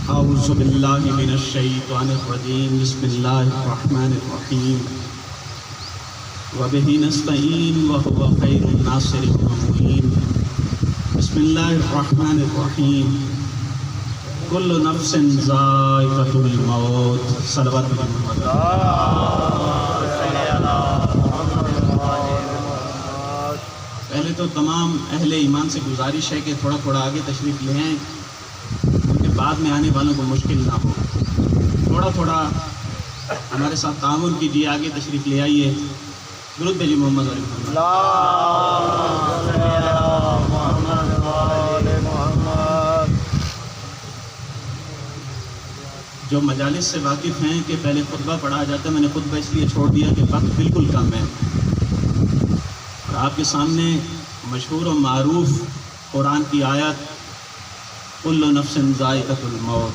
اعوذ باللہ من الشیطان الرجیم بسم اللہ الرحمن الرحیم وبہ نستعین وہو خیر الناصر والمعین بسم اللہ الرحمن الرحیم کل نفس ذائقۃ الموت صلوات محمد۔ پہلے تو تمام اہل ایمان سے گزارش ہے کہ تھوڑا تھوڑا آگے تشریف لے آئیں کیونکہ بعد میں آنے والوں کو مشکل نہ ہو۔ تھوڑا تھوڑا ہمارے ساتھ تعاون کیجیے، آگے تشریف لے آئیے۔ درود بھیجیے محمد علیہ وسلم۔ جو مجالس سے واقف ہیں کہ پہلے خطبہ پڑھا جاتا ہے، میں نے خطبہ اس لیے چھوڑ دیا کہ وقت بالکل کم ہے، اور آپ کے سامنے مشہور و معروف قرآن کی آیت کل نفس ذائقۃ الموت،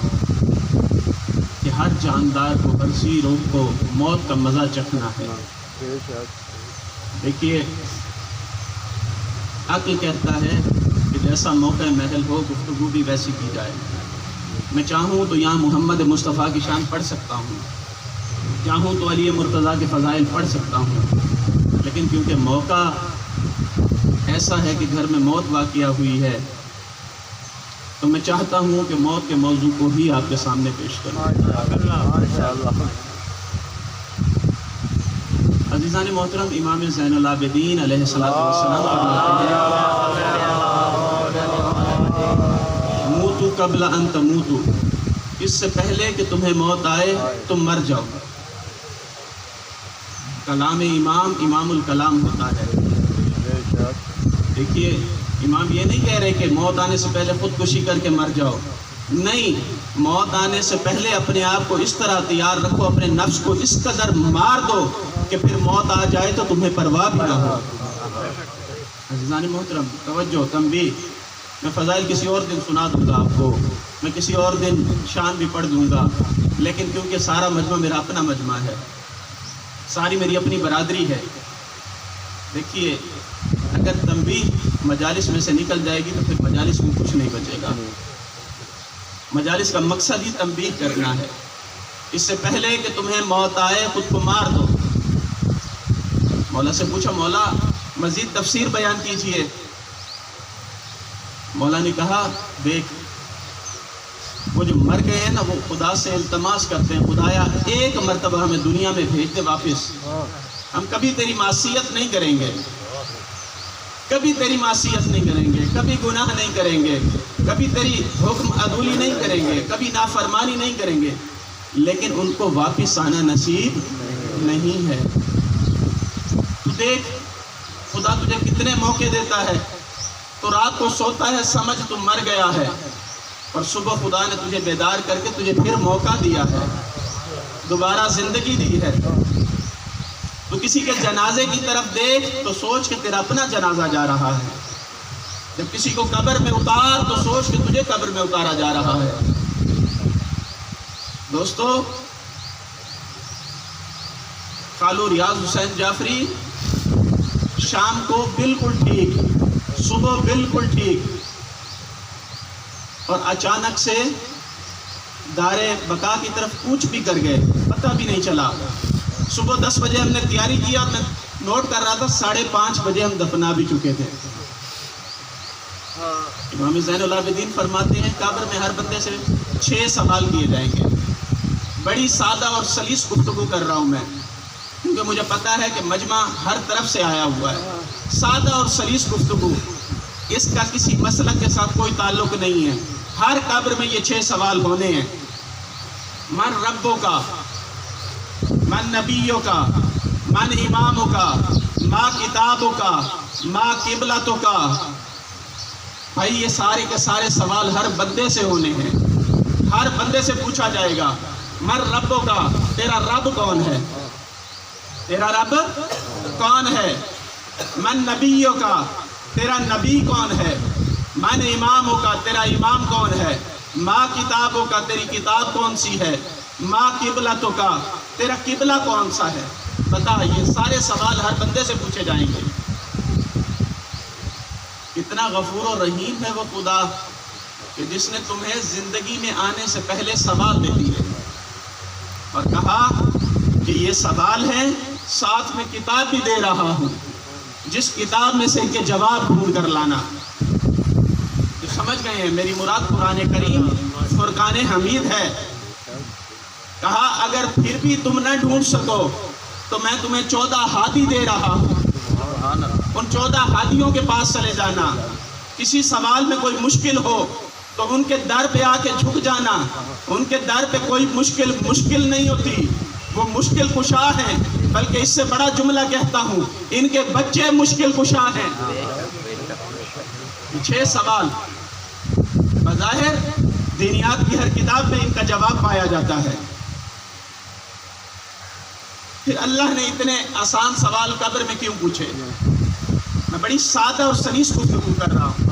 کہ ہر جاندار کو، ہر ذی روح کو موت کا مزہ چکھنا ہے۔ دیکھیے، عقل کہتا ہے کہ جیسا موقع محل ہو گفتگو بھی ویسی کی جائے۔ میں چاہوں تو یہاں محمد مصطفیٰ کی شان پڑھ سکتا ہوں، چاہوں تو علی مرتضیٰ کے فضائل پڑھ سکتا ہوں، لیکن کیونکہ موقع ایسا ہے کہ گھر میں موت واقعہ ہوئی ہے، تو میں چاہتا ہوں کہ موت کے موضوع کو ہی آپ کے سامنے پیش کروں۔ عزیزان محترم، امام زین العابدین علیہ الصلوۃ والسلام فرماتے ہیں موتوا قبل ان تموتوا، اس سے پہلے کہ تمہیں موت آئے تم مر جاؤ۔ کلام امام الکلام ہوتا ہے۔ دیکھیے، امام یہ نہیں کہہ رہے کہ موت آنے سے پہلے خودکشی کر کے مر جاؤ، نہیں، موت آنے سے پہلے اپنے آپ کو اس طرح تیار رکھو، اپنے نفس کو اس قدر مار دو کہ پھر موت آ جائے تو تمہیں پرواہ بھی نہ ہو۔ عزیزان محترم، توجہ، تنبیہ، میں فضائل کسی اور دن سنا دوں گا آپ کو، میں کسی اور دن شان بھی پڑھ دوں گا، لیکن کیونکہ سارا مجمع میرا اپنا مجمع ہے، ساری میری اپنی برادری ہے۔ دیکھیے، اگر تنبیہ مجالس میں سے نکل جائے گی تو پھر مجالس میں کچھ نہیں بچے گا۔ مجالس کا مقصد ہی تنبیہ کرنا ہے۔ اس سے پہلے کہ تمہیں موت آئے خود کو مار دو۔ مولا سے پوچھا، مولا مزید تفسیر بیان کیجئے۔ مولا نے کہا، دیکھ، وہ جو مر گئے ہیں نا، وہ خدا سے التماس کرتے ہیں، خدایا ایک مرتبہ ہمیں دنیا میں بھیج دے واپس، ہم کبھی تیری معصیت نہیں کریں گے، کبھی تیری معصیت نہیں کریں گے، کبھی گناہ نہیں کریں گے، کبھی تیری حکم عدولی نہیں کریں گے، کبھی نافرمانی نہیں کریں گے، لیکن ان کو واپس آنا نصیب نہیں ہے۔ تو دیکھ، خدا تجھے کتنے موقع دیتا ہے، تو رات کو سوتا ہے سمجھ تو مر گیا ہے، اور صبح خدا نے تجھے بیدار کر کے تجھے پھر موقع دیا ہے، دوبارہ زندگی دی ہے۔ تو کسی کے جنازے کی طرف دیکھ تو سوچ کہ تیرا اپنا جنازہ جا رہا ہے، جب کسی کو قبر میں اتار تو سوچ کہ تجھے قبر میں اتارا جا رہا ہے۔ دوستو، قالو ریاض حسین جعفری، شام کو بالکل ٹھیک، صبح بالکل ٹھیک، اور اچانک سے دارِ بقا کی طرف کوچ بھی کر گئے، پتہ بھی نہیں چلا۔ صبح 10 بجے ہم نے تیاری کیا، اور میں نوٹ کر رہا تھا 5:30 بجے ہم دفنا بھی چکے تھے۔ امام زین العابدین فرماتے ہیں قبر میں ہر بندے سے 6 سوال کیے جائیں گے۔ بڑی سادہ اور سلیس گفتگو کر رہا ہوں میں، کیونکہ مجھے پتا ہے کہ مجمع ہر طرف سے آیا ہوا ہے۔ سادہ اور سلیس گفتگو، اس کا کسی مسلک کے ساتھ کوئی تعلق نہیں ہے۔ ہر قبر میں یہ 6 سوال ہونے ہیں۔ من ربوں کا، من نبیوں کا، من اماموں کا، ما کتابوں کا، ما قبلتوں کا۔ بھائی، یہ سارے کے سارے سوال ہر بندے سے ہونے ہیں، ہر بندے سے پوچھا جائے گا۔ من ربوں کا، تیرا رب کون ہے؟ تیرا رب کون ہے؟ من نبیوں کا، تیرا نبی کون ہے؟ من اماموں کا، تیرا امام کون ہے؟ ما کتابوں کا، تیری کتاب کون سی ہے؟ ما قبلتوں کا، تیرا قبلہ کون سا ہے؟ بتا، یہ سارے سوال ہر بندے سے پوچھے جائیں گے۔ کتنا غفور و رحیم ہے وہ خدا کہ جس نے تمہیں زندگی میں آنے سے پہلے سوال دے دیے اور کہا کہ یہ سوال ہے، ساتھ میں کتاب بھی دے رہا ہوں، جس کتاب میں سے ان کے جواب ڈھونڈ کر لانا۔ سمجھ گئے ہیں میری مراد قرآن کریم فرقان حمید ہے۔ کہا اگر پھر بھی تم نہ ڈھونڈ سکو تو میں تمہیں 14 ہادی دے رہا ہوں، ان 14 ہادیوں کے پاس چلے جانا۔ کسی سوال میں کوئی مشکل ہو تو ان کے در پہ آ کے جھک جانا۔ ان کے در پہ کوئی مشکل نہیں ہوتی، وہ مشکل کشا ہیں، بلکہ اس سے بڑا جملہ کہتا ہوں، ان کے بچے مشکل کشا ہیں۔ 6 سوال بظاہر دینیات کی ہر کتاب میں ان کا جواب پایا جاتا ہے۔ پھر اللہ نے اتنے آسان سوال قبر میں کیوں پوچھے؟ میں بڑی سادہ اور سلیس گفتگو کر رہا ہوں۔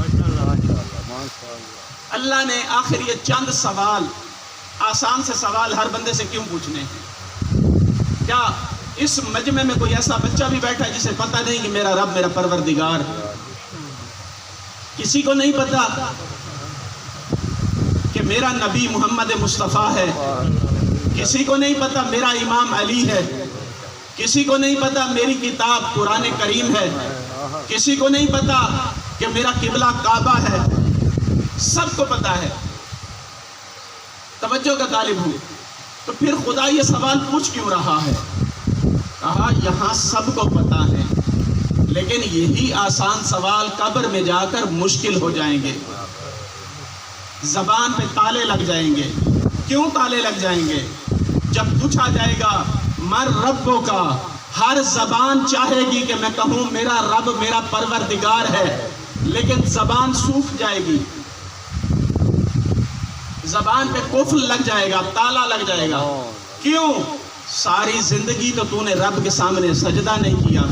اللہ نے آخر یہ چند سوال، آسان سے سوال ہر بندے سے کیوں پوچھنے ہیں؟ کیا اس مجمع میں کوئی ایسا بچہ بھی بیٹھا ہے جسے پتہ نہیں کہ میرا رب میرا پروردگار؟ کسی کو نہیں پتا کہ میرا نبی محمد مصطفیٰ ہے، کسی کو نہیں پتا میرا امام علی ہے، کسی کو نہیں پتا میری کتاب قرآن کریم ہے، کسی کو نہیں پتا کہ میرا قبلہ کعبہ ہے۔ سب کو پتا ہے۔ توجہ کا طالب ہوں تو پھر خدا یہ سوال پوچھ کیوں رہا ہے؟ کہا یہاں سب کو پتا ہے، لیکن یہی آسان سوال قبر میں جا کر مشکل ہو جائیں گے، زبان پہ تالے لگ جائیں گے۔ کیوں تالے لگ جائیں گے؟ جب پوچھا جائے گا من ربوں کا، ہر زبان چاہے گی کہ میں کہوں میرا رب میرا پروردگار ہے، لیکن زبان سوکھ جائے گی، زبان پہ قفل لگ جائے گا، تالا لگ جائے گا۔ کیوں؟ ساری زندگی تو تو نے رب کے سامنے سجدہ نہیں کیا۔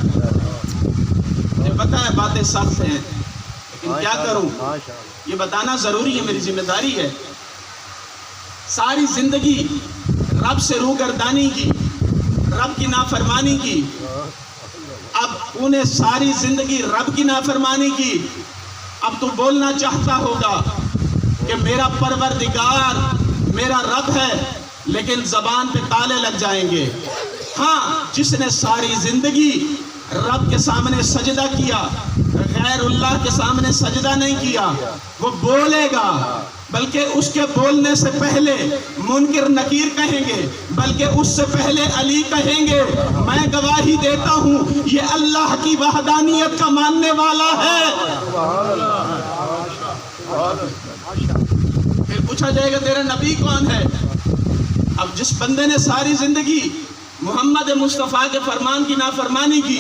مجھے پتا ہے باتیں سخت ہیں، لیکن کیا کروں، یہ بتانا ضروری ہے، میری ذمہ داری ہے۔ ساری زندگی رب سے روگردانی کی، رب کی نافرمانی کی۔ اب تو نے ساری زندگی رب کی نافرمانی کی، اب تو بولنا چاہتا ہوگا کہ میرا پروردگار میرا رب ہے، لیکن زبان پہ تالے لگ جائیں گے۔ ہاں، جس نے ساری زندگی رب کے سامنے سجدہ کیا، غیر اللہ کے سامنے سجدہ نہیں کیا، وہ بولے گا، بلکہ اس کے بولنے سے پہلے منکر نکیر کہیں گے، بلکہ اس سے پہلے علی کہیں گے میں گواہی دیتا ہوں یہ اللہ کی وحدانیت کا ماننے والا ہے۔ پھر پوچھا جائے گا تیرا نبی کون ہے؟ اب جس بندے نے ساری زندگی محمد مصطفیٰ کے فرمان کی نافرمانی کی،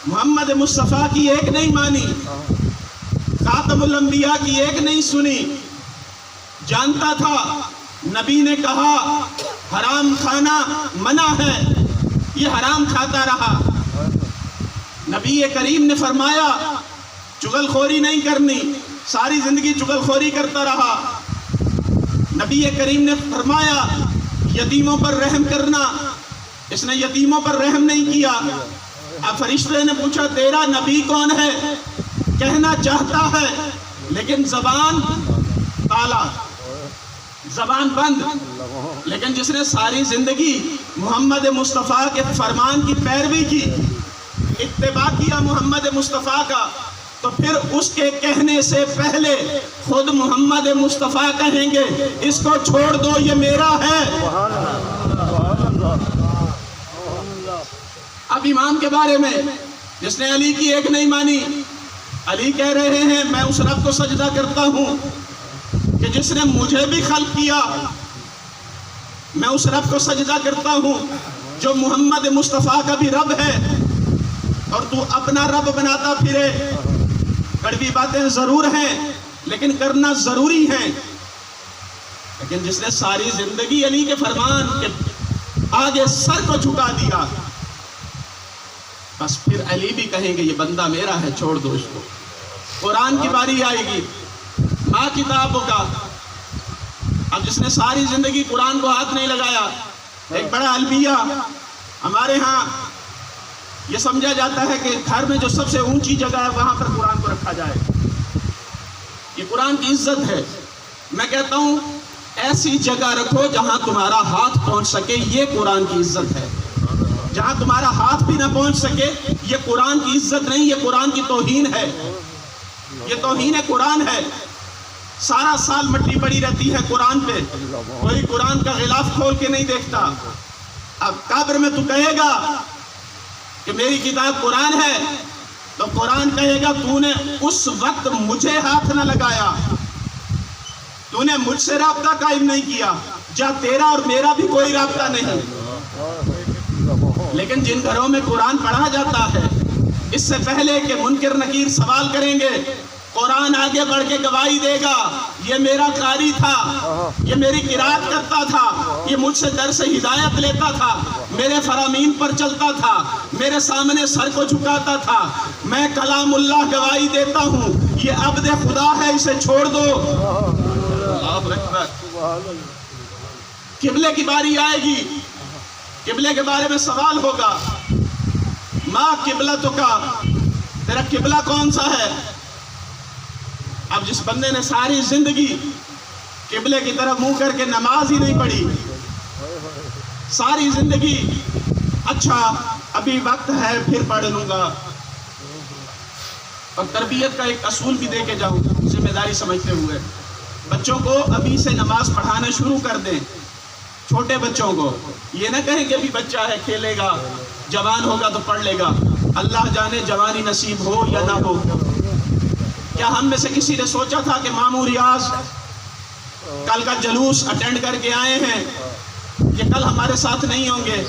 محمد مصطفیٰ کی ایک نہیں مانی، خاتم الانبیاء کی ایک نہیں سنی، جانتا تھا نبی نے کہا حرام کھانا منع ہے، یہ حرام کھاتا رہا۔ نبی کریم نے فرمایا چغل خوری نہیں کرنی، ساری زندگی چغل خوری کرتا رہا۔ نبی کریم نے فرمایا یتیموں پر رحم کرنا، اس نے یتیموں پر رحم نہیں کیا۔ اب فرشتے نے پوچھا تیرا نبی کون ہے؟ کہنا چاہتا ہے لیکن زبان تالا، زبان بند۔ لیکن جس نے ساری زندگی محمد مصطفیٰ کے فرمان کی پیروی کی، اتباع کیا محمد مصطفیٰ کا، تو پھر اس کے کہنے سے پہلے خود محمد مصطفیٰ کہیں گے اس کو چھوڑ دو یہ میرا ہے۔ اب امام کے بارے میں جس نے علی کی ایک نہیں مانی، علی کہہ رہے ہیں میں اس رب کو سجدہ کرتا ہوں کہ جس نے مجھے بھی خلق کیا، میں اس رب کو سجدہ کرتا ہوں جو محمد مصطفیٰ کا بھی رب ہے، اور تو اپنا رب بناتا پھرے۔ کڑوی باتیں ضرور ہیں لیکن کرنا ضروری ہیں۔ لیکن جس نے ساری زندگی علی کے فرمان کے آگے سر کو جھکا دیا، بس پھر علی بھی کہیں گے یہ بندہ میرا ہے، چھوڑ دو اس کو۔ قرآن کی باری آئے گی، ماں کتابوں کا۔ اب جس نے ساری زندگی قرآن کو ہاتھ نہیں لگایا، ایک بڑا المیہ ہمارے ہاں یہ سمجھا جاتا ہے کہ گھر میں جو سب سے اونچی جگہ ہے وہاں پر قرآن کو رکھا جائے۔ یہ قرآن کی عزت ہے. میں کہتا ہوں ایسی جگہ رکھو جہاں تمہارا ہاتھ پہنچ سکے، یہ قرآن کی عزت ہے. جہاں تمہارا ہاتھ بھی نہ پہنچ سکے یہ قرآن کی عزت نہیں، یہ قرآن کی توہین ہے، یہ توہین قرآن ہے. سارا سال مٹی پڑی رہتی ہے قرآن پہ، کوئی قرآن کا غلاف کھول کے نہیں دیکھتا. اب قبر میں تو کہے گا کہ میری کتاب قرآن ہے، تو قرآن کہے گا تو نے اس وقت مجھے ہاتھ نہ لگایا، تو نے مجھ سے رابطہ قائم نہیں کیا، جا تیرا اور میرا بھی کوئی رابطہ نہیں. لیکن جن گھروں میں قرآن پڑھا جاتا ہے، اس سے پہلے کہ منکر نکیر سوال کریں گے، قرآن آگے بڑھ کے گواہی دے گا، یہ میرا قاری تھا، یہ میری قرات کرتا تھا، یہ مجھ سے درس ہدایت لیتا تھا، میرے فرامین پر چلتا تھا، میرے سامنے سر کو جھکاتا تھا، میں کلام اللہ گواہی دیتا ہوں، یہ عبد خدا ہے، اسے چھوڑ دو. اللہ اکبر. قبلے کی باری آئے گی، قبلے کے بارے میں سوال ہوگا، ما قبلتک، تیرا قبلہ کون سا ہے؟ اب جس بندے نے ساری زندگی قبلے کی طرف منہ کر کے نماز ہی نہیں پڑھی، ساری زندگی اچھا ابھی وقت ہے پھر پڑھ لوں گا، اور تربیت کا ایک اصول بھی دے کے جاؤں ذمہ داری سمجھتے ہوئے، بچوں کو ابھی سے نماز پڑھانا شروع کر دیں. چھوٹے بچوں کو یہ نہ کہیں کہ ابھی بچہ ہے کھیلے گا، جوان ہوگا تو پڑھ لے گا. اللہ جانے جوانی نصیب ہو یا نہ ہو. کیا ہم میں سے کسی نے سوچا تھا کہ ماموں ریاض کل کا جلوس اٹینڈ کر کے آئے ہیں، یہ کل ہمارے ساتھ نہیں ہوں گے؟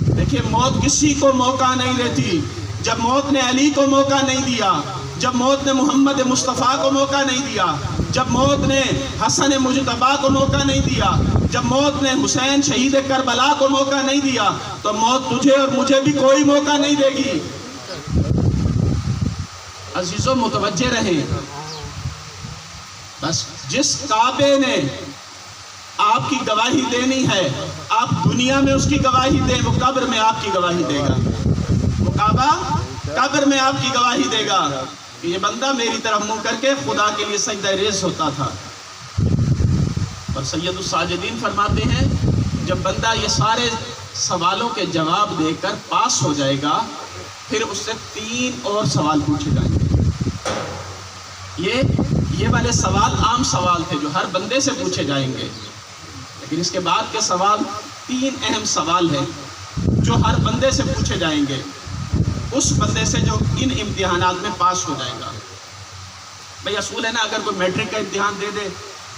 دیکھیے موت کسی کو موقع نہیں دیتی. جب موت نے علی کو موقع نہیں دیا، جب موت نے محمد مصطفیٰ کو موقع نہیں دیا، جب موت نے حسن مجتبیٰ کو موقع نہیں دیا، جب موت نے حسین شہید کربلا کو موقع نہیں دیا، تو موت تجھے اور مجھے بھی کوئی موقع نہیں دے گی. عزیزوں متوجہ رہیں، بس جس کعبے نے آپ کی گواہی دینی ہے، آپ دنیا میں اس کی گواہی دیں، وہ قبر میں آپ کی گواہی دے گا. وہ کعبہ قبر میں آپ کی گواہی دے گا کہ یہ بندہ میری طرف منہ کر کے خدا کے لیے سجدہ ریز ہوتا تھا. اور سید الساجدین فرماتے ہیں جب بندہ یہ سارے سوالوں کے جواب دے کر پاس ہو جائے گا، پھر اس سے 3 اور سوال پوچھے جائیں گے. یہ والے سوال عام سوال تھے جو ہر بندے سے پوچھے جائیں گے، لیکن اس کے بعد کے سوال 3 اہم سوال ہیں جو ہر بندے سے پوچھے جائیں گے، اس بندے سے جو ان امتحانات میں پاس ہو جائے گا. بھئی اصول ہے نا، اگر کوئی میٹرک کا امتحان دے دے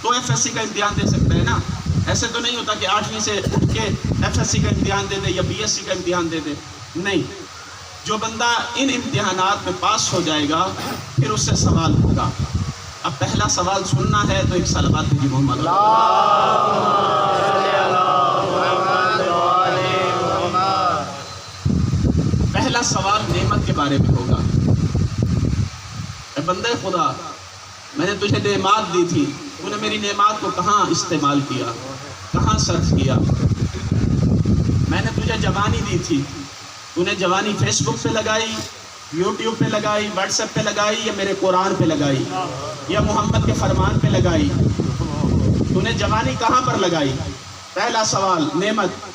تو ایف ایس سی کا امتحان دے سکتا ہے نا. ایسے تو نہیں ہوتا کہ 8ویں سے اٹھ کے ایف ایس سی کا امتحان دے دے یا بی ایس سی کا امتحان دے دے. نہیں، جو بندہ ان امتحانات میں پاس ہو جائے گا پھر اس سے سوال ہوگا. اب پہلا سوال سننا ہے تو ایک صلوات بھیجیے محمد. پہلا سوال نعمت کے بارے میں ہوگا. اے بندے خدا، میں نے تجھے نعمات دی تھی، تو نے میری نعمات کو کہاں استعمال کیا، کہاں صرف کیا؟ میں نے تجھے جوانی دی تھی، تو نے جوانی فیس بک پہ لگائی، یوٹیوب پہ لگائی، واٹس ایپ پہ لگائی، یا میرے قرآن پہ لگائی، یا محمد کے فرمان پہ لگائی؟ تو نے جوانی کہاں پر لگائی؟ پہلا سوال نعمت.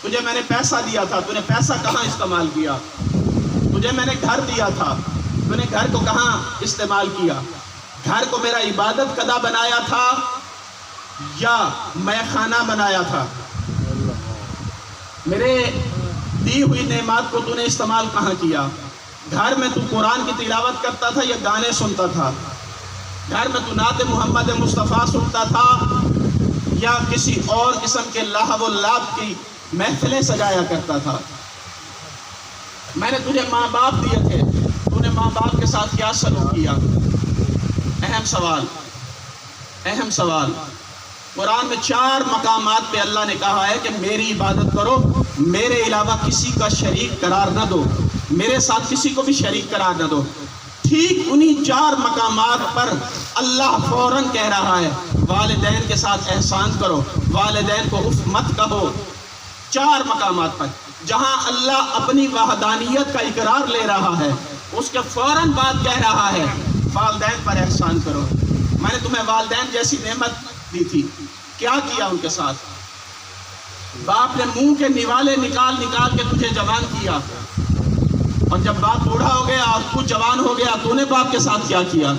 تجھے میں نے پیسہ دیا تھا، تو نے پیسہ کہاں استعمال کیا؟ تجھے میں نے گھر دیا تھا، تو نے گھر کو کہاں استعمال کیا؟ گھر کو میرا عبادت قدہ بنایا تھا یا میں خانہ بنایا تھا؟ میرے دی ہوئی نعمات کو تو نے استعمال کہاں کیا؟ گھر میں تو قرآن کی تلاوت کرتا تھا یا گانے سنتا تھا؟ گھر میں تو نعت محمد مصطفیٰ سنتا تھا یا کسی اور قسم کے لہو و لعب کی محفلیں سجایا کرتا تھا؟ میں نے تجھے ماں باپ دیے تھے، تو نے ماں باپ کے ساتھ کیا سلوک کیا؟ اہم سوال، اہم سوال. قرآن میں 4 مقامات پہ اللہ نے کہا ہے کہ میری عبادت کرو، میرے علاوہ کسی کا شریک قرار نہ دو، میرے ساتھ کسی کو بھی شریک قرار نہ دو. ٹھیک انہی 4 مقامات پر اللہ فوراً کہہ رہا ہے والدین کے ساتھ احسان کرو، والدین کو اف مت کہو. 4 مقامات پر جہاں اللہ اپنی وحدانیت کا اقرار لے رہا ہے، اس کے فوراً بعد کہہ رہا ہے والدین پر احسان کرو. میں نے تمہیں والدین جیسی نعمت دی تھی، کیا کیا ان کے ساتھ؟ باپ نے منہ کے نوالے نکال نکال کے تجھے جوان کیا، اور جب باپ بوڑھا ہو گیا اور تو جوان ہو گیا تو نے باپ کے ساتھ کیا کیا؟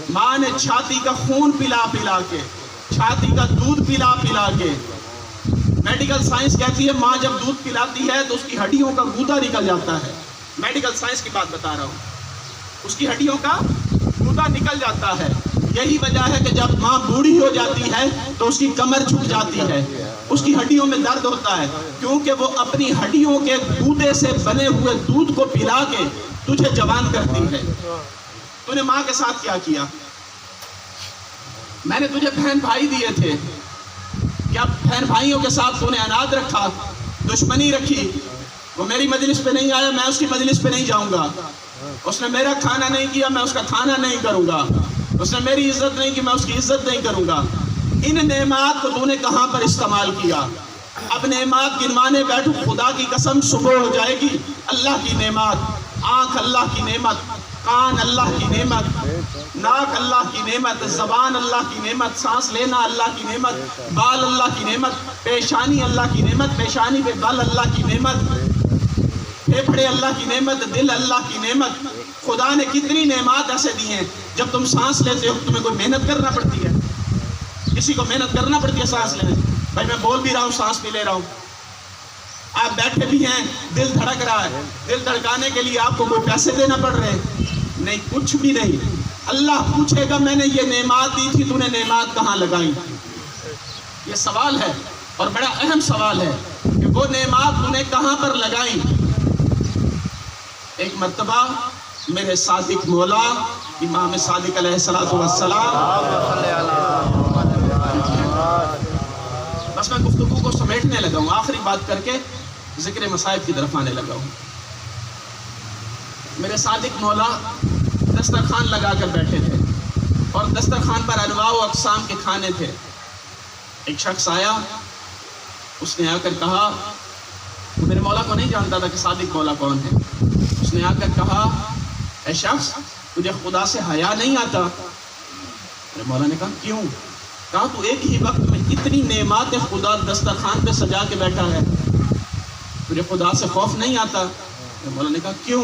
ماں نے چھاتی کا خون پلا پلا کے، چھاتی کا دودھ پلا پلا کے. میڈیکل سائنس کہتی ہے ماں جب دودھ پلاتی ہے تو اس کی ہڈیوں کا گودا نکل جاتا ہے. میڈیکل سائنس کی بات بتا رہا ہوں، اس کی ہڈیوں کا گودا نکل جاتا ہے. یہی وجہ ہے کہ جب ماں بوڑھی ہو جاتی ہے تو اس کی کمر جھک جاتی ہے، اس کی ہڈیوں میں درد ہوتا ہے، کیونکہ وہ اپنی ہڈیوں کے گودے سے بنے ہوئے دودھ کو پلا کے تجھے جوان کرتی ہے. تو نے ماں کے ساتھ کیا کیا؟ میں نے تجھے بہن بھائی دیے تھے، کیا بہن بھائیوں کے ساتھ تو نے اناد رکھا، دشمنی رکھی؟ وہ میری مجلس پہ نہیں آیا، میں اس کی مجلس پہ نہیں جاؤں گا. اس نے میرا کھانا نہیں کیا، میں اس کا کھانا نہیں کروں گا. اس نے میری عزت نہیں کی، میں اس کی عزت نہیں کروں گا. ان نعمات کو تو نے کہاں پر استعمال کیا؟ اب نعمات گنوانے بیٹھو، خدا کی قسم صبح ہو جائے گی. اللہ کی نعمات، آنکھ اللہ کی نعمت، کان اللہ کی نعمت، ناک اللہ کی نعمت، زبان اللہ کی نعمت، سانس لینا اللہ کی نعمت، بال اللہ کی نعمت، پیشانی اللہ کی نعمت، پیشانی پہ بال اللہ کی نعمت، پھیپھڑے اللہ کی نعمت، دل اللہ کی نعمت. خدا نے کتنی نعمات ایسے دی ہیں. جب تم سانس لیتے ہو تمہیں کوئی محنت کرنا پڑتی ہے؟ کسی کو محنت کرنا پڑتی ہے سانس لینے؟ بھائی میں بول بھی رہا ہوں، سانس بھی لے رہا ہوں، آپ بیٹھے بھی ہیں، دل دھڑک رہا ہے. دل دھڑکانے کے لیے آپ کو کوئی پیسے دینا پڑ رہے ہیں؟ نہیں، کچھ بھی نہیں. اللہ پوچھے گا میں نے یہ نعمات دی تھی، تو نے نعمات کہاں لگائی؟ یہ سوال ہے، اور بڑا اہم سوال ہے کہ وہ نعمات تو نے کہاں پر لگائی. ایک مرتبہ میرے صادق مولا امام صادق علیہ السلام، بس میں گفتگو کو سمیٹنے لگا ہوں، آخری بات کر کے ذکر مصائب کی طرف آنے لگا ہوں. میرے صادق مولا دسترخوان لگا کر بیٹھے تھے، اور دسترخوان پر انواع و اقسام کے کھانے تھے. ایک شخص آیا، اس نے آ کر کہا، میرے مولا کو نہیں جانتا تھا کہ صادق مولا کون ہے. اس نے آ کر کہا، اے شخص تجھے خدا سے حیا نہیں آتا؟ میرے مولا نے کہا کیوں؟ کہا تو ایک ہی وقت میں اتنی نعمات خدا دسترخوان پہ سجا کے بیٹھا ہے، تجھے خدا سے خوف نہیں آتا؟ میرے مولا نے کہا کیوں؟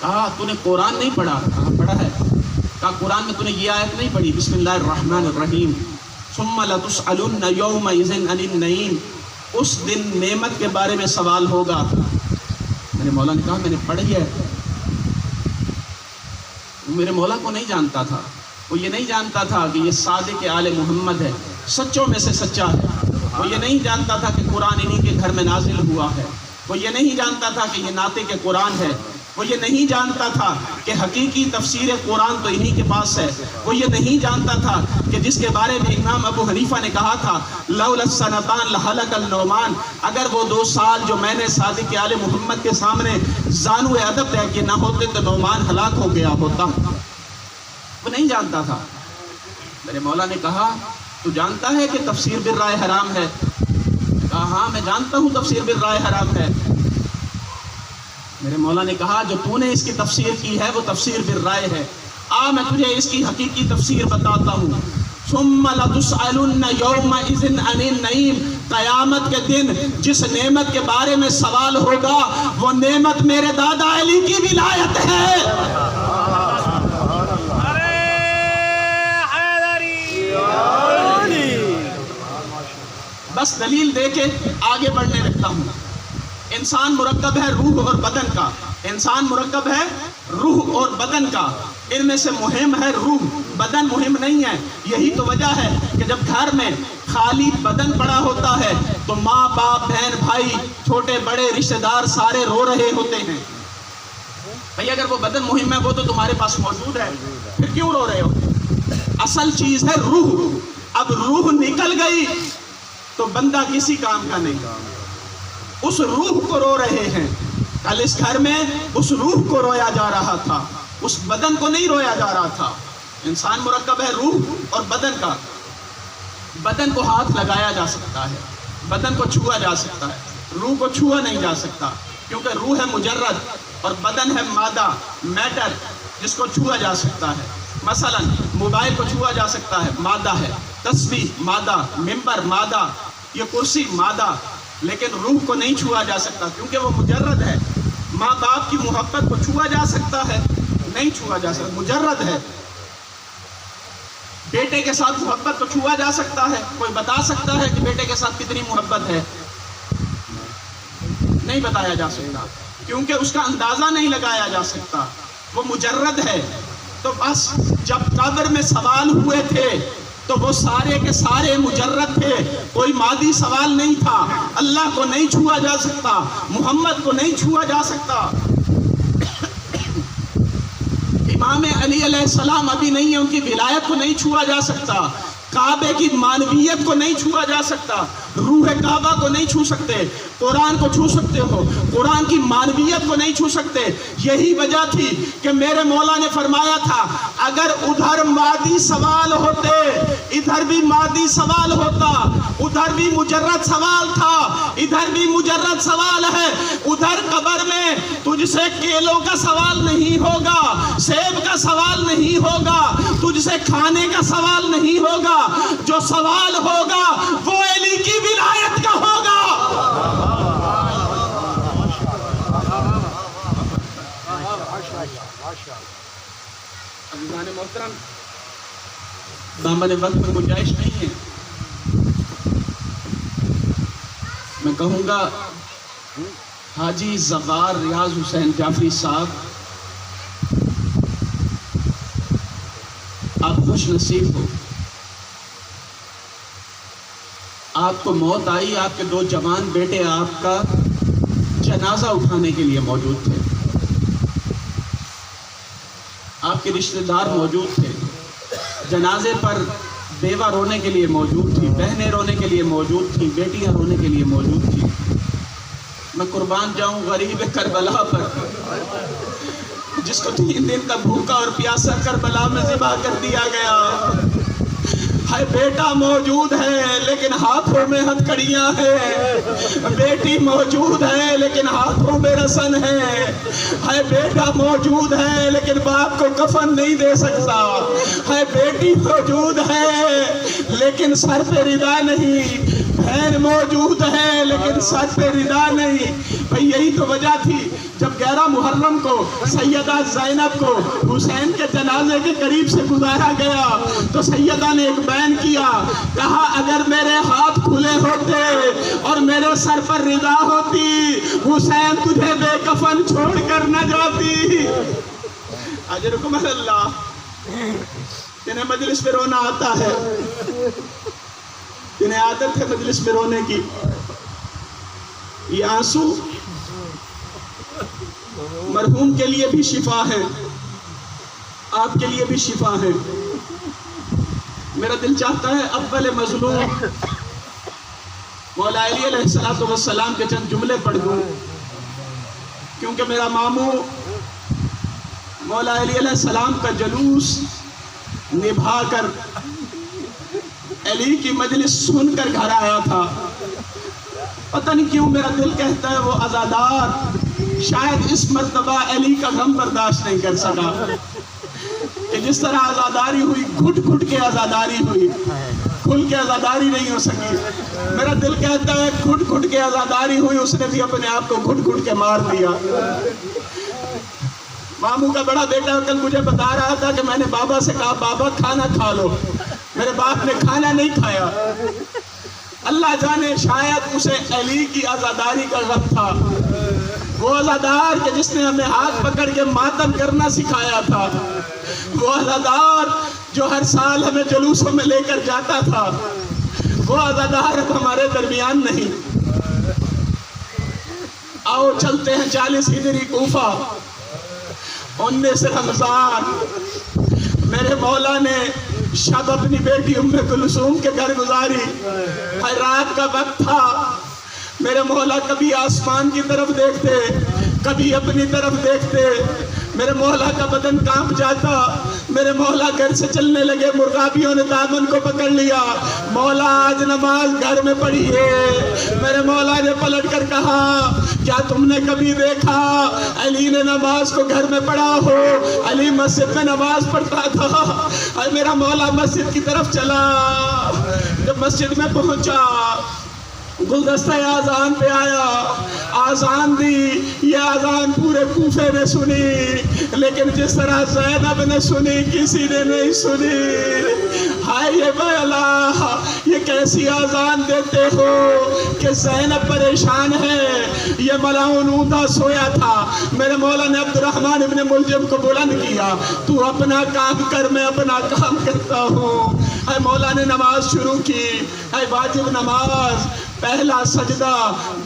کہا تو نے قرآن نہیں پڑھا؟ کہا پڑھا ہے. کہا قرآن میں تو نے یہ آیت نہیں پڑھی، بسم اللہ الرحمن الرحیم، ثم لتسألن یومئذ عن النعیم، اس دن نعمت کے بارے میں سوال ہوگا. میرے مولا نے کہا میں نے پڑھی ہے. میرے مولا کو نہیں جانتا تھا، وہ یہ نہیں جانتا تھا کہ یہ صادق آل محمد ہے، سچوں میں سے سچا ہے. وہ یہ نہیں جانتا تھا کہ قرآن انہی کے گھر میں نازل ہوا ہے. وہ یہ نہیں جانتا تھا کہ یہ ناطق قرآن ہے. وہ یہ نہیں جانتا تھا کہ حقیقی تفسیر قرآن تو انہی کے پاس ہے. وہ یہ نہیں جانتا تھا کہ جس کے بارے میں امام ابو حنیفہ نے کہا تھا لولا السنتان لہلک النعمان، اگر وہ 2 سال جو میں نے صادق آل محمد کے سامنے زانو ادب طے کہ نہ ہوتے تو نعمان ہلاک ہو گیا ہوتا. وہ نہیں جانتا تھا. میرے مولا نے کہا تو جانتا ہے کہ تفسیر بالرائے حرام ہے؟ کہا ہاں میں جانتا ہوں تفسیر بالرائے حرام ہے. میرے مولا نے کہا جو تو نے اس کی تفسیر کی ہے وہ تفسیر بالرائے ہے. میں تجھے اس کی حقیقی تفسیر بتاتا ہوں. ثم لتسألن یومئذ عن النعیم، قیامت کے دن جس نعمت کے بارے میں سوال ہوگا وہ نعمت میرے دادا علی کی ولایت ہے. بس دلیل دے کے آگے بڑھنے لگتا ہوں. انسان مرکب ہے روح اور بدن کا. انسان مرکب ہے روح اور بدن کا. ان میں سے مہم ہے روح، بدن مہم نہیں ہے. یہی تو وجہ ہے کہ جب گھر میں خالی بدن پڑا ہوتا ہے تو ماں باپ بہن بھائی چھوٹے بڑے رشتہ دار سارے رو رہے ہوتے ہیں. بھئی اگر وہ بدن مہم ہے وہ تو تمہارے پاس موجود ہے، پھر کیوں رو رہے ہو؟ اصل چیز ہے روح. اب روح نکل گئی تو بندہ کسی کام کا نہیں. اس روح کو رو رہے ہیں. کل اس گھر میں اس روح کو رویا جا رہا تھا، اس بدن کو نہیں رویا جا رہا تھا. انسان مرکب ہے روح اور بدن کا. بدن کو ہاتھ لگایا جا سکتا ہے، بدن کو چھوا جا سکتا ہے، روح کو چھوا نہیں جا سکتا، کیونکہ روح ہے مجرد اور بدن ہے مادہ، میٹر. جس کو چھوا جا سکتا ہے. مثلا موبائل کو چھوا جا سکتا ہے، مادہ ہے. تسبیح مادہ، ممبر مادہ، یہ کرسی مادہ، لیکن روح کو نہیں چھوا جا سکتا کیونکہ وہ مجرد ہے. ماں باپ کی محبت کو چھوا جا سکتا ہے؟ نہیں چھوا جا سکتا، مجرد ہے. بیٹے کے ساتھ محبت کو چھوا جا سکتا ہے؟ کوئی بتا سکتا ہے کہ بیٹے کے ساتھ کتنی محبت ہے؟ نہیں بتایا جا سکتا کیونکہ اس کا اندازہ نہیں لگایا جا سکتا، وہ مجرد ہے. تو بس جب قبر میں سوال ہوئے تھے تو وہ سارے کے سارے مجرد تھے، کوئی مادی سوال نہیں تھا. اللہ کو نہیں چھوا جا سکتا، محمد کو نہیں چھوا جا سکتا. امام علی علیہ السلام ابھی نہیں ہے، ان کی ولایت کو نہیں چھوا جا سکتا. کعبے کی معنویت کو نہیں چھوا جا سکتا، روح کعبہ کو نہیں چھو سکتے. قرآن کو چھو سکتے ہو، قرآن کی معنویت کو نہیں چھو سکتے. یہی وجہ تھی کہ میرے مولا نے فرمایا تھا اگر ادھر مادی سوال ہوتے ادھر بھی مادی سوال ہوتا، ادھر بھی مجرد سوال تھا ادھر بھی مجرد سوال ہے. ادھر قبر میں تجھ سے کیلوں کا سوال نہیں ہوگا، سیب کا سوال نہیں ہوگا، تجھ سے کھانے کا سوال نہیں ہوگا. جو سوال ہوگا وہ علی کی ولایت کا ہوگا. عزیزان محترم، دامن وقت میں گنجائش نہیں ہے. میں کہوں گا حاجی زغار ریاض حسین جعفری صاحب، آپ خوش نصیب ہو. آپ کو موت آئی، آپ کے 2 جوان بیٹے آپ کا جنازہ اٹھانے کے لیے موجود تھے، آپ کے رشتہ دار موجود تھے. جنازے پر بیوہ رونے کے لیے موجود تھی، بہنیں رونے کے لیے موجود تھیں، بیٹیاں رونے کے لیے موجود تھیں. میں قربان جاؤں غریب کربلا پر، جس کو 3 دن کا بھوکا اور پیاسا کربلا میں ذبح کر دیا گیا. ہے بیٹا موجود ہے لیکن ہاتھوں میں ہتھکڑیاں ہیں، بیٹی موجود ہے لیکن ہاتھوں میں رسن ہے بیٹا موجود ہے لیکن باپ کو کفن نہیں دے سکتا، ہے بیٹی موجود ہے لیکن سر پہ ردا نہیں، بہن موجود ہے لیکن سر پہ ردا نہیں. بھئی یہی تو وجہ تھی جب 11 محرم کو سیدہ زینب کو حسین کے جنازے کے قریب سے گزارا گیا تو سیدہ نے ایک بیان کیا، کہا اگر میرے ہاتھ کھلے ہوتے اور میرے سر پر ردا ہوتی حسین تجھے بے کفن چھوڑ کر نہ جاتی. اجرکم اللہ. جنہیں مجلس میں رونا آتا ہے، جنہیں عادت ہے مجلس میں رونے کی، یہ آنسو مرحوم کے لیے بھی شفا ہے، آپ کے لیے بھی شفا ہے. میرا دل چاہتا ہے اول مظلوم مولا علی علیہ السلام کے چند جملے پڑھ دوں، کیونکہ میرا ماموں مولا علی علیہ السلام کا جلوس نبھا کر علی کی مجلس سن کر گھر آیا تھا. پتہ نہیں کیوں میرا دل کہتا ہے وہ عزادار شاید اس مرتبہ علی کا غم برداشت نہیں کر سکا کہ جس طرح عزاداری ہوئی گھٹ گھٹ کے عزاداری ہوئی، کھل کے عزاداری نہیں ہو سکی. میرا دل کہتا ہے گھٹ گھٹ کے عزاداری ہوئی، اس نے بھی اپنے آپ کو گھٹ گھٹ کے مار دیا. ماموں کا بڑا بیٹا کل مجھے بتا رہا تھا کہ میں نے بابا سے کہا بابا کھانا کھا لو، میرے باپ نے کھانا نہیں کھایا. اللہ جانے شاید اسے علی کی عزاداری کا غم تھا، وہ عزادار کہ جس نے ہمیں ہاتھ پکڑ کے ماتم کرنا سکھایا تھا، وہ عزادار جو ہر سال ہمیں جلوسوں میں لے کر جاتا تھا، وہ عزادار اب ہمارے درمیان نہیں. آؤ چلتے ہیں 40 ہجری کوفہ، 19 رمضان. میرے مولا نے شب اپنی بیٹی ام کلثوم کے گھر گزاری. رات کا وقت تھا، میرے مولا کبھی آسمان کی طرف دیکھتے کبھی اپنی طرف دیکھتے. میرے مولا کا بدن کانپ جاتا. میرے مولا گھر سے چلنے لگے، مرغابیوں نے دامن کو پکڑ لیا، مولا آج نماز گھر میں پڑھی ہے۔ میرے مولا نے پلٹ کر کہا کیا تم نے کبھی دیکھا علی نے نماز کو گھر میں پڑھا ہو؟ علی مسجد میں نماز پڑھتا تھا۔ اور میرا مولا مسجد کی طرف چلا، جب مسجد میں پہنچا گلدستہ آذان پہ آیا، آذان دی، یہ آذان پورے کوفے نے سنی، لیکن جس طرح زینب نے سنی کسی نے نہیں سنی۔ ہائے یہ مولا، یہ کیسی آذان دیتے ہو کہ زینب پریشان ہے، یہ ملعون اوندا سویا تھا۔ میرے مولا نے عبد الرحمن ابن ملجم کو بلند کیا، تو اپنا کام کر میں اپنا کام کرتا ہوں۔ اے مولا نے نماز شروع کی، اے واجب نماز، پہلا سجدہ،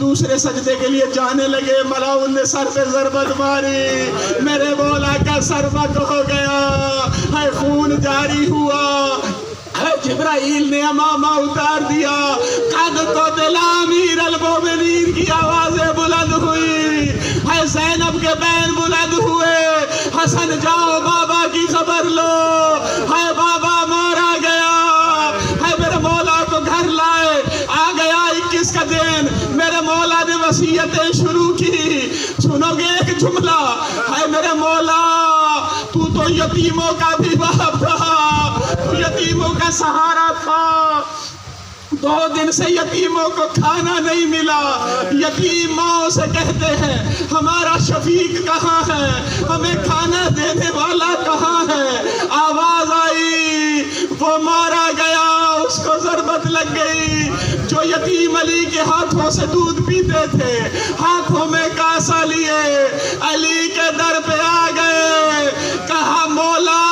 دوسرے سجدے کے لیے جانے لگے، ملعون نے سر پہ ضربت ماری، میرے مولا کا سر بک ہو گیا، اے خون جاری ہوا۔ جبرائیل نے امامہ اتار دیا، قد قتل امیر المومنین کی آوازیں بلند ہوئی، اے زینب کے بین بلند ہوئے، حسن جاؤ بابا کی خبر لو، اے بابا مارا گیا، اے میرے مولا کو گھر لائے، آ گیا 21 کا دن، میرے مولا نے وصیتیں شروع کی۔ سنو گے ایک جملہ، اے میرے مولا تو یتیموں کا بھی باپ تھا، یتیموں کا سہارا تھا، 2 دن سے یتیموں کو کھانا نہیں ملا، یتیم ماں سے کہتے ہیں ہمارا شفیق کہاں ہے، ہمیں کھانا دینے والا کہاں ہے؟ آواز آئی، وہ مارا گیا، اس کو ضربت لگ گئی۔ جو یتیم علی کے ہاتھوں سے دودھ پیتے تھے، ہاتھوں میں کاسا لیے علی کے در پہ آ گئے، کہا مولا